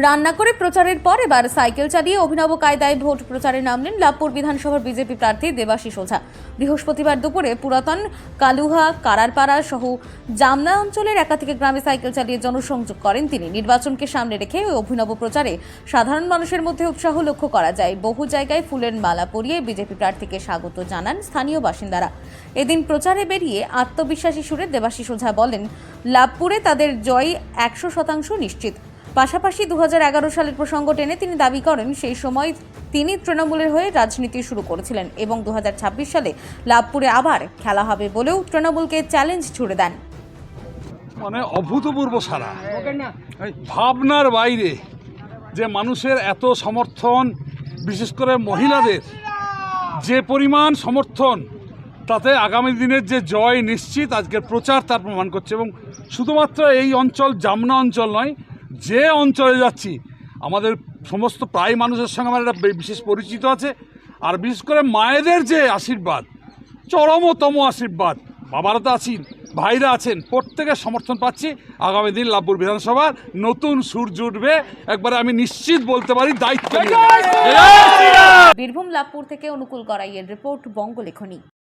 রান্না করে প্রচারের পর এবার সাইকেল চালিয়ে অভিনব কায়দায় ভোট প্রচারে নামলেন লাভপুর বিধানসভার বিজেপি প্রার্থী দেবাশিস ওঝা। বৃহস্পতিবার দুপুরে পুরাতন কালুহা, কারারপাড়া সহ জামনা অঞ্চলের একাধিক গ্রামে সাইকেল চালিয়ে জনসংযোগ করেন তিনি। নির্বাচনকে সামনে রেখে ওই অভিনব প্রচারে সাধারণ মানুষের মধ্যে উৎসাহ লক্ষ্য করা যায়। বহু জায়গায় ফুলের মালা পরিয়ে বিজেপি প্রার্থীকে স্বাগত জানান স্থানীয় বাসিন্দারা। এদিন প্রচারে বেরিয়ে আত্মবিশ্বাসী সুরে দেবাশিস ওঝা বলেন, লাভপুরে তাদের জয় 100% নিশ্চিত। পাশাপাশি 2011 সালের প্রসঙ্গ টেনে তিনি দাবি করেন সেই সময় তিনি তৃণমূলের হয়ে রাজনীতি শুরু করেছিলেন এবং 2026 সালে লাভপুরে আবার খেলা হবে বলেও তৃণমূলকে চ্যালেঞ্জ ছুড়ে দেন। মানে অভূতপূর্ব সারা, ভাবনার বাইরে যে মানুষের এত সমর্থন, বিশেষ করে মহিলাদের যে পরিমাণ সমর্থন, তাতে আগামী দিনের যে জয় নিশ্চিত আজকের প্রচার তার প্রমাণ করছে। এবং শুধুমাত্র এই অঞ্চল, জামনা অঞ্চল নয়, যে অঞ্চলে যাচ্ছি আমাদের সমস্ত প্রায় মানুষের সঙ্গে আমার একটা বিশেষ পরিচিত আছে। আর বিশেষ করে মায়েদের যে আশীর্বাদ, চরমতম আশীর্বাদ, বাবারা তো আছেন, ভাইরা আছেন, প্রত্যেকের সমর্থন পাচ্ছি। আগামী দিন লাভপুর বিধানসভার নতুন সূর্য উঠবে, একবারে আমি নিশ্চিত বলতে পারি দায়িত্ব নিয়ে। বীরভূম লাভপুর থেকে অনুকূল গড়াইয়ের রিপোর্ট, বঙ্গলেখনী।